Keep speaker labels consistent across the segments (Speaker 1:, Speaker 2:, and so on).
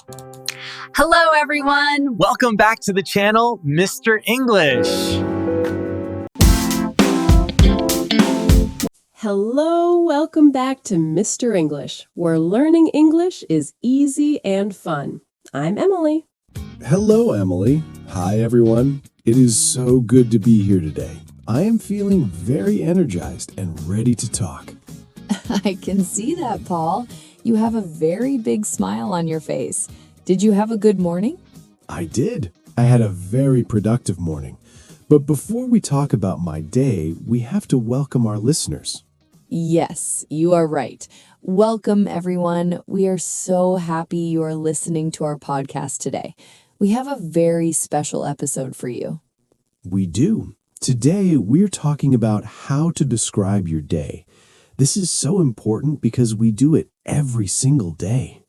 Speaker 1: Hello, everyone.
Speaker 2: Welcome back to the channel, Mr. English.
Speaker 3: Hello, welcome back to Mr. English, where learning English is easy and fun. I'm Emily.
Speaker 4: Hello, Emily. Hi, everyone. It is so good to be here today. I am feeling very energized and ready to talk.
Speaker 1: I can see that, Paul. You have a very big smile on your face. Did you have a good morning?
Speaker 4: I did. I had a very productive morning. But before we talk about my day, we have to welcome our listeners.
Speaker 1: Yes, you are right. Welcome, everyone. We are so happy you are listening to our podcast today. We have a very special episode for you.
Speaker 4: We do. Today, we're talking about how to describe your day. This is so important because we do it every single day.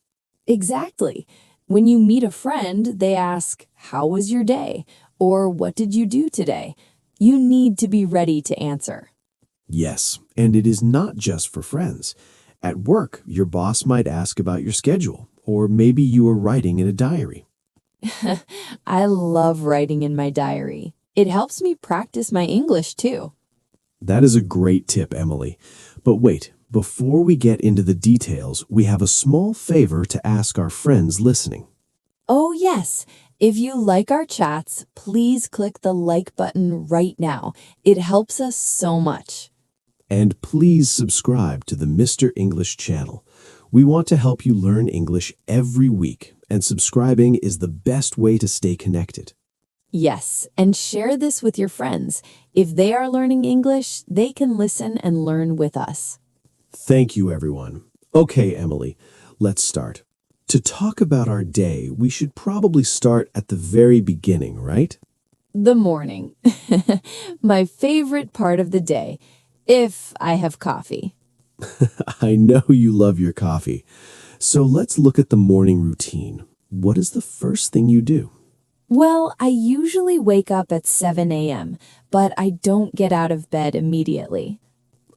Speaker 1: Exactly. When you meet a friend, they ask, "How was your day?" or "What did you do today?" You need to be ready to answer.
Speaker 4: Yes, and it is not just for friends. At work, your boss might ask about your schedule, or maybe you are writing in a diary.
Speaker 1: I love writing in my diary. It helps me practice my English too.
Speaker 4: That is a great tip, Emily. But wait, before we get into the details, we have a small favor to ask our friends listening.
Speaker 1: Oh yes, if you like our chats, please click the like button right now. It helps us so much.
Speaker 4: And please subscribe to the Mr. English channel. We want to help you learn English every week, and subscribing is the best way to stay connected.
Speaker 1: Yes, and share this with your friends. If they are learning English, they can listen and learn with us.
Speaker 4: Thank you, everyone. Okay, Emily, let's start. To talk about our day, we should probably start at the very beginning, right?
Speaker 1: The morning. My favorite part of the day, if I have coffee.
Speaker 4: I know you love your coffee. So let's look at the morning routine. What is the first thing you do?
Speaker 1: Well, I usually wake up at 7 a.m., but I don't get out of bed immediately.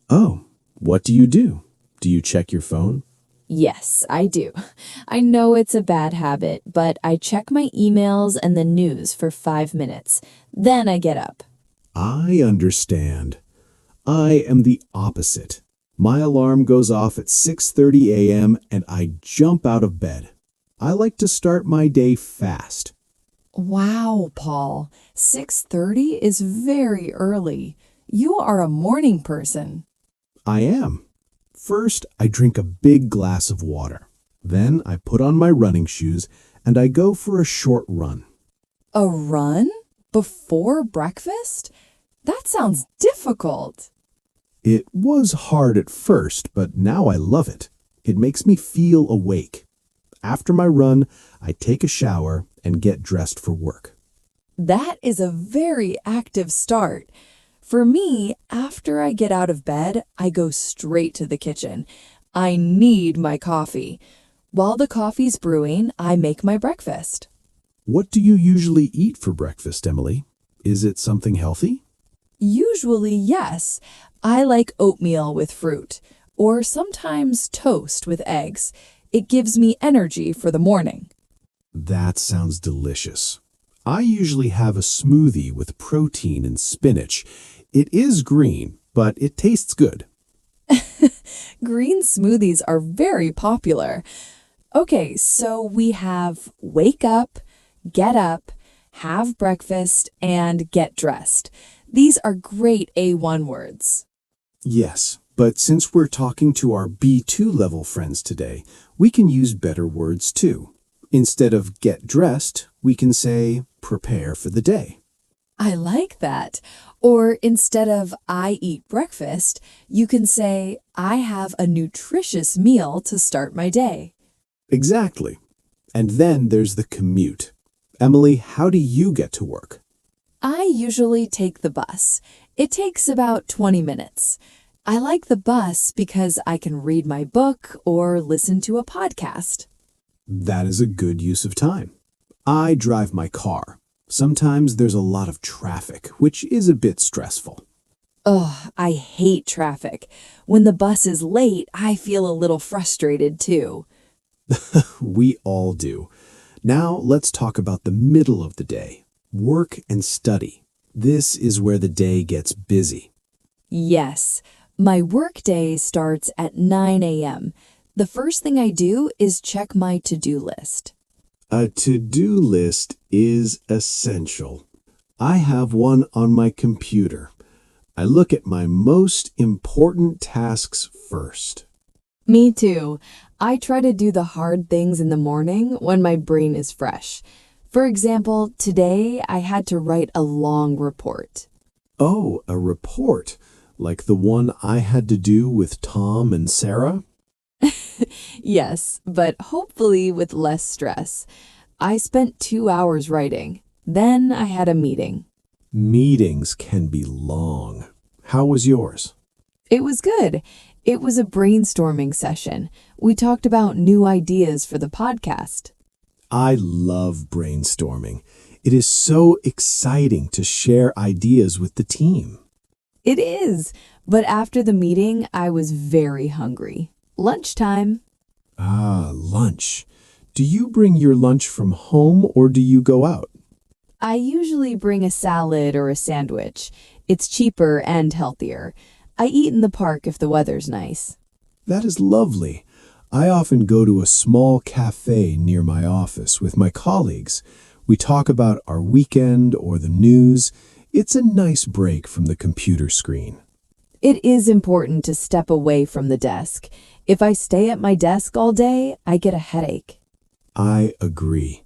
Speaker 4: Oh, what do you do? Do you check your phone?
Speaker 1: Yes, I do. I know it's a bad habit, but I check my emails and the news for 5 minutes. Then I get up.
Speaker 4: I understand. I am the opposite. My alarm goes off at 6:30 a.m. and I jump out of bed. I like to start my day fast.
Speaker 1: Wow, Paul. 6:30 is very early. You are a morning person.
Speaker 4: I am. First, I drink a big glass of water. Then I put on my running shoes and I go for a short run.
Speaker 1: A run? Before breakfast? That sounds difficult.
Speaker 4: It was hard at first, but now I love it. It makes me feel awake. After my run, I take a shower and get dressed for work.
Speaker 1: That is a very active start. For me, after I get out of bed, I go straight to the kitchen. I need my coffee. While the coffee's brewing, I make my breakfast.
Speaker 4: What do you usually eat for breakfast, Emily? Is it something healthy?
Speaker 1: Usually, yes. I like oatmeal with fruit, or sometimes toast with eggs. It gives me energy for the morning.
Speaker 4: That sounds delicious. I usually have a smoothie with protein and spinach. It is green, but it tastes good.
Speaker 1: Green smoothies are very popular. Okay, so we have wake up, get up, have breakfast, and get dressed. These are great A1 words.
Speaker 4: Yes, but since we're talking to our B2 level friends today, we can use better words too. Instead of get dressed, we can say prepare for the day.
Speaker 1: I like that. Or instead of I eat breakfast, you can say I have a nutritious meal to start my day.
Speaker 4: Exactly. And then there's the commute. Emily, how do you get to work?
Speaker 1: I usually take the bus. It takes about 20 minutes. I like the bus because I can read my book or listen to a podcast.
Speaker 4: That is a good use of time. I drive my car. Sometimes there's a lot of traffic, which is a bit stressful.
Speaker 1: Ugh, I hate traffic. When the bus is late, I feel a little frustrated too.
Speaker 4: We all do. Now let's talk about the middle of the day, work and study. This is where the day gets busy.
Speaker 1: Yes, my workday starts at 9 a.m. The first thing I do is check my to-do list.
Speaker 4: A to-do list is essential. I have one on my computer. I look at my most important tasks first.
Speaker 1: Me too. I try to do the hard things in the morning when my brain is fresh. For example, today I had to write a long report.
Speaker 4: Oh, a report, like the one I had to do with Tom and Sarah?
Speaker 1: Yes, but hopefully with less stress. I spent 2 hours writing. Then I had a meeting.
Speaker 4: Meetings can be long. How was yours?
Speaker 1: It was good. It was a brainstorming session. We talked about new ideas for the podcast.
Speaker 4: I love brainstorming. It is so exciting to share ideas with the team.
Speaker 1: It is. But after the meeting, I was very hungry. Lunchtime.
Speaker 4: Ah, lunch. Do you bring your lunch from home or do you go out?
Speaker 1: I usually bring a salad or a sandwich. It's cheaper and healthier. I eat in the park if the weather's nice.
Speaker 4: That is lovely. I often go to a small cafe near my office with my colleagues. We talk about our weekend or the news. It's a nice break from the computer screen.
Speaker 1: It is important to step away from the desk. If I stay at my desk all day, I get a headache.
Speaker 4: I agree.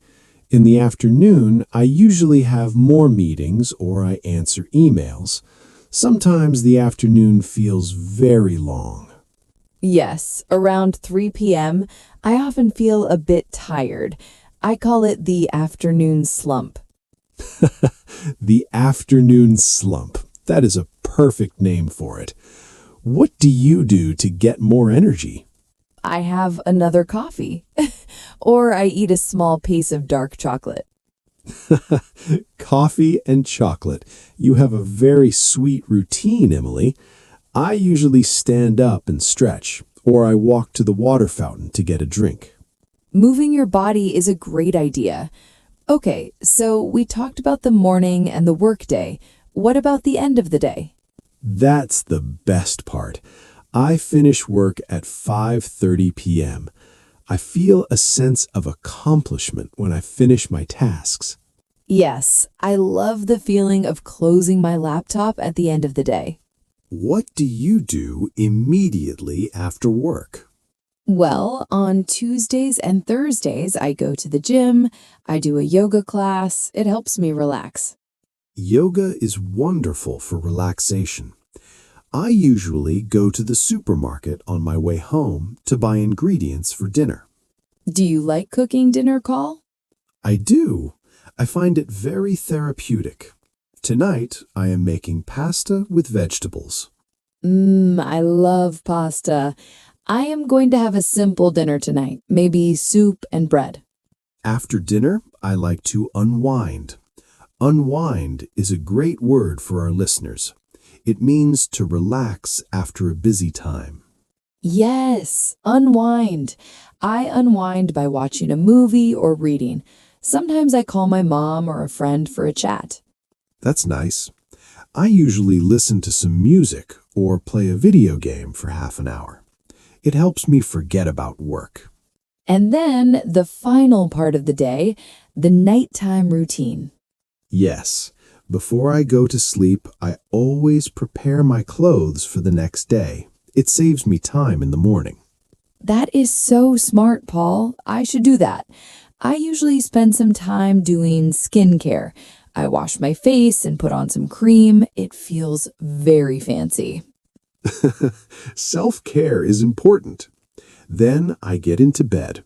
Speaker 4: In the afternoon, I usually have more meetings or I answer emails. Sometimes the afternoon feels very long.
Speaker 1: Yes, around 3 p.m., I often feel a bit tired. I call it the afternoon slump.
Speaker 4: The afternoon slump. That is a perfect name for it. What do you do to get more energy?
Speaker 1: I have another coffee, or I eat a small piece of dark chocolate.
Speaker 4: Coffee and chocolate. You have a very sweet routine, Emily. I usually stand up and stretch, or I walk to the water fountain to get a drink.
Speaker 1: Moving your body is a great idea. Okay, so we talked about the morning and the workday. What about the end of the day?
Speaker 4: That's the best part. I finish work at 5:30 p.m. I feel a sense of accomplishment when I finish my tasks.
Speaker 1: Yes, I love the feeling of closing my laptop at the end of the day.
Speaker 4: What do you do immediately after work?
Speaker 1: Well, on Tuesdays and Thursdays, I go to the gym, I do a yoga class. It helps me relax.
Speaker 4: Yoga is wonderful for relaxation. I usually go to the supermarket on my way home to buy ingredients for dinner.
Speaker 1: Do you like cooking dinner, Call?
Speaker 4: I do. I find it very therapeutic. Tonight, I am making pasta with vegetables.
Speaker 1: I love pasta. I am going to have a simple dinner tonight, maybe soup and bread.
Speaker 4: After dinner, I like to unwind. Unwind is a great word for our listeners. It means to relax after a busy time.
Speaker 1: Yes, unwind. I unwind by watching a movie or reading. Sometimes I call my mom or a friend for a chat.
Speaker 4: That's nice. I usually listen to some music or play a video game for half an hour. It helps me forget about work.
Speaker 1: And then the final part of the day, the nighttime routine.
Speaker 4: Yes, before I go to sleep, I always prepare my clothes for the next day. It saves me time in the morning.
Speaker 1: That is so smart, Paul. I should do that. I usually spend some time doing skincare. I wash my face and put on some cream. It feels very fancy.
Speaker 4: Self-care is important. Then I get into bed.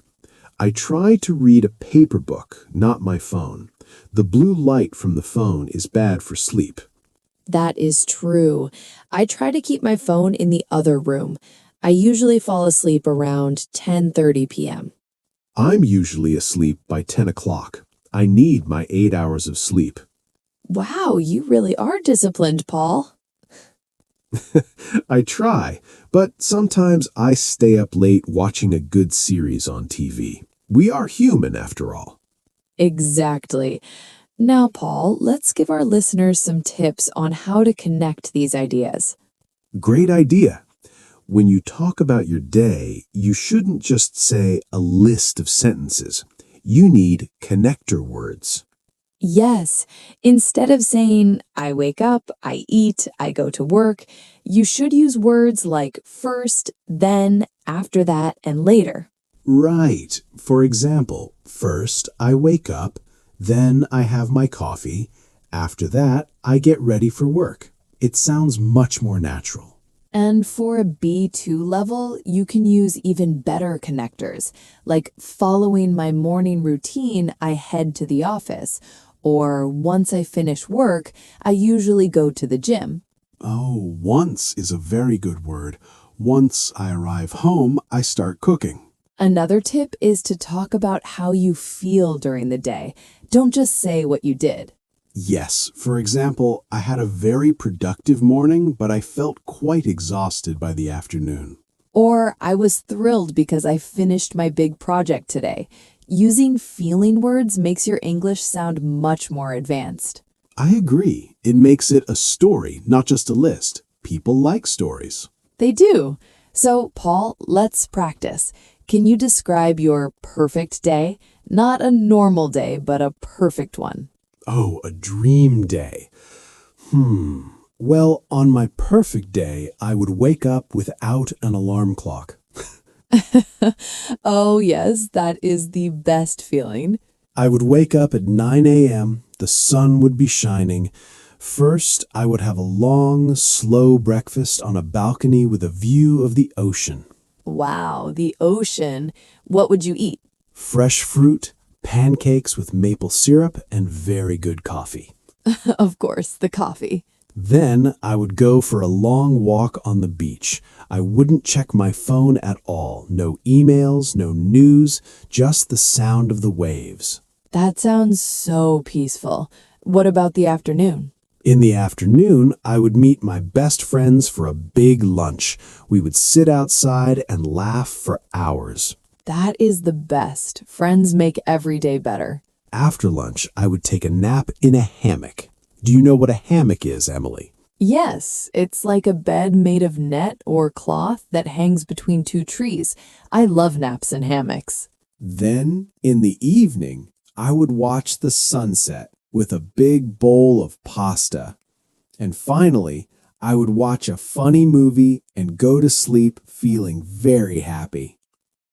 Speaker 4: I try to read a paper book, not my phone. The blue light from the phone is bad for sleep.
Speaker 1: That is true. I try to keep my phone in the other room. I usually fall asleep around 10:30 p.m.
Speaker 4: I'm usually asleep by 10 o'clock. I need my 8 hours of sleep.
Speaker 1: Wow, you really are disciplined, Paul.
Speaker 4: I try, but sometimes I stay up late watching a good series on TV. We are human after all.
Speaker 1: Exactly. Now, Paul, let's give our listeners some tips on how to connect these ideas.
Speaker 4: Great idea. When you talk about your day, you shouldn't just say a list of sentences. You need connector words.
Speaker 1: Yes, instead of saying, I wake up, I eat, I go to work, you should use words like first, then, after that, and later.
Speaker 4: Right. For example, first I wake up, then I have my coffee. After that, I get ready for work. It sounds much more natural.
Speaker 1: And for a B2 level, you can use even better connectors, like following my morning routine, I head to the office, or once I finish work, I usually go to the gym.
Speaker 4: Oh, once is a very good word. Once I arrive home, I start cooking.
Speaker 1: Another tip is to talk about how you feel during the day. Don't just say what you did.
Speaker 4: Yes, for example, I had a very productive morning, but I felt quite exhausted by the afternoon.
Speaker 1: Or I was thrilled because I finished my big project today. Using feeling words makes your English sound much more advanced.
Speaker 4: I agree. It makes it a story, not just a list. People like stories.
Speaker 1: They do. So, Paul, let's practice. Can you describe your perfect day? Not a normal day, but a perfect one.
Speaker 4: Oh, a dream day. Well, on my perfect day, I would wake up without an alarm clock.
Speaker 1: Oh, yes, that is the best feeling.
Speaker 4: I would wake up at 9 a.m., the sun would be shining. First, I would have a long, slow breakfast on a balcony with a view of the ocean.
Speaker 1: Wow, the ocean. What would you eat?
Speaker 4: Fresh fruit, pancakes with maple syrup, and very good coffee.
Speaker 1: Of course, the coffee.
Speaker 4: Then I would go for a long walk on the beach. I wouldn't check my phone at all. No emails, no news, just the sound of the waves.
Speaker 1: That sounds so peaceful. What about the afternoon?
Speaker 4: In the afternoon, I would meet my best friends for a big lunch. We would sit outside and laugh for hours.
Speaker 1: That is the best. Friends make every day better.
Speaker 4: After lunch, I would take a nap in a hammock. Do you know what a hammock is, Emily?
Speaker 1: Yes, it's like a bed made of net or cloth that hangs between two trees. I love naps and hammocks.
Speaker 4: Then, in the evening, I would watch the sunset with a big bowl of pasta. And finally, I would watch a funny movie and go to sleep feeling very happy.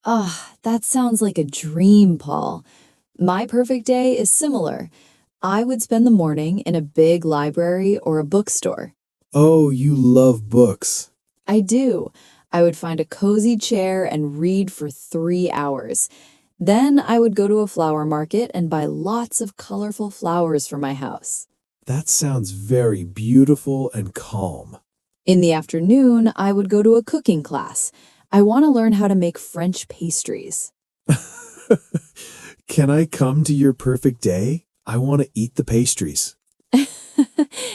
Speaker 1: Ah, that sounds like a dream, Paul. My perfect day is similar. I would spend the morning in a big library or a bookstore.
Speaker 4: Oh, you love books.
Speaker 1: I do. I would find a cozy chair and read for 3 hours. Then I would go to a flower market and buy lots of colorful flowers for my house.
Speaker 4: That sounds very beautiful and calm.
Speaker 1: In the afternoon, I would go to a cooking class. I want to learn how to make French pastries.
Speaker 4: Can I come to your perfect day? I want to eat the pastries.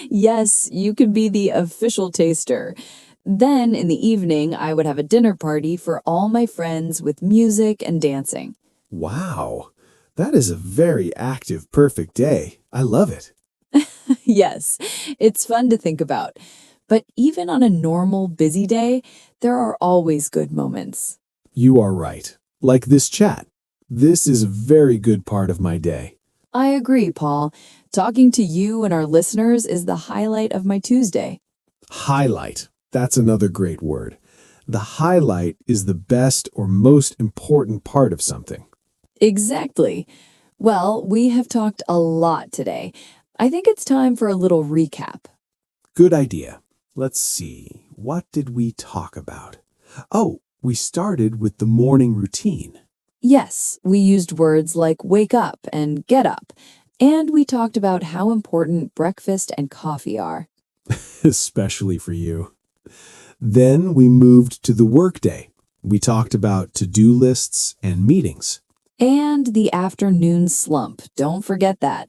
Speaker 1: Yes, you could be the official taster. Then in the evening, I would have a dinner party for all my friends with music and dancing.
Speaker 4: Wow, that is a very active, perfect day. I love it.
Speaker 1: Yes, it's fun to think about. But even on a normal, busy day, there are always good moments.
Speaker 4: You are right. Like this chat. This is a very good part of my day.
Speaker 1: I agree, Paul. Talking to you and our listeners is the highlight of my Tuesday.
Speaker 4: Highlight. That's another great word. The highlight is the best or most important part of something.
Speaker 1: Exactly. Well, we have talked a lot today. I think it's time for a little recap.
Speaker 4: Good idea. Let's see. What did we talk about? Oh, we started with the morning routine.
Speaker 1: Yes, we used words like wake up and get up, and we talked about how important breakfast and coffee are.
Speaker 4: Especially for you. Then we moved to the workday. We talked about to-do lists and meetings.
Speaker 1: And the afternoon slump, don't forget that.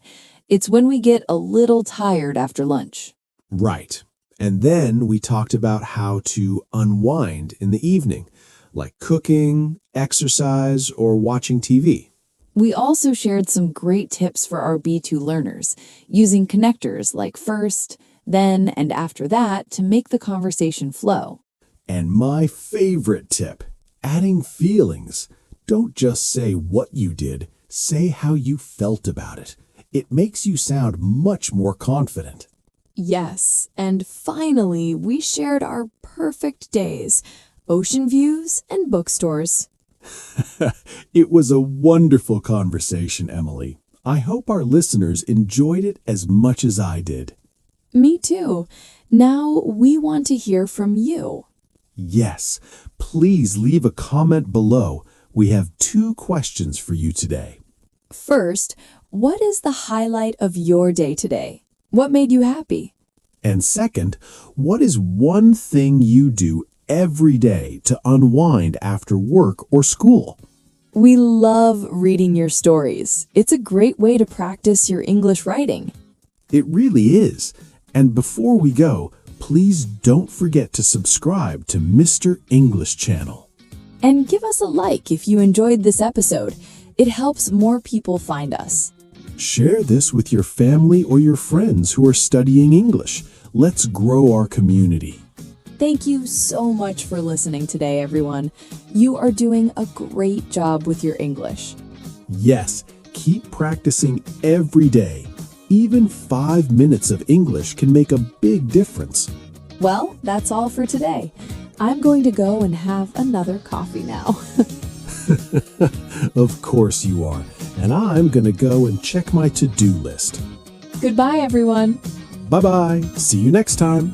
Speaker 1: It's when we get a little tired after lunch.
Speaker 4: Right. And then we talked about how to unwind in the evening, like cooking, exercise, or watching TV.
Speaker 1: We also shared some great tips for our B2 learners, using connectors like first, then, and after that to make the conversation flow.
Speaker 4: And my favorite tip, adding feelings. Don't just say what you did, say how you felt about it. It makes you sound much more confident.
Speaker 1: Yes, and finally, we shared our perfect days, ocean views and bookstores.
Speaker 4: It was a wonderful conversation, Emily. I hope our listeners enjoyed it as much as I did.
Speaker 1: Me too. Now we want to hear from you.
Speaker 4: Yes, please leave a comment below. We have 2 questions for you today.
Speaker 1: First, what is the highlight of your day today? What made you happy?
Speaker 4: And second, what is one thing you do every day to unwind after work or school?
Speaker 1: We love reading your stories. It's a great way to practice your English writing.
Speaker 4: It really is. And before we go, please don't forget to subscribe to Mr. English channel.
Speaker 1: And give us a like if you enjoyed this episode. It helps more people find us.
Speaker 4: Share this with your family or your friends who are studying English. Let's grow our community.
Speaker 1: Thank you so much for listening today, everyone. You are doing a great job with your English.
Speaker 4: Yes, keep practicing every day. Even 5 minutes of English can make a big difference.
Speaker 1: Well, that's all for today. I'm going to go and have another coffee now.
Speaker 4: Of course you are. And I'm going to go and check my to-do list.
Speaker 1: Goodbye, everyone.
Speaker 4: Bye-bye. See you next time.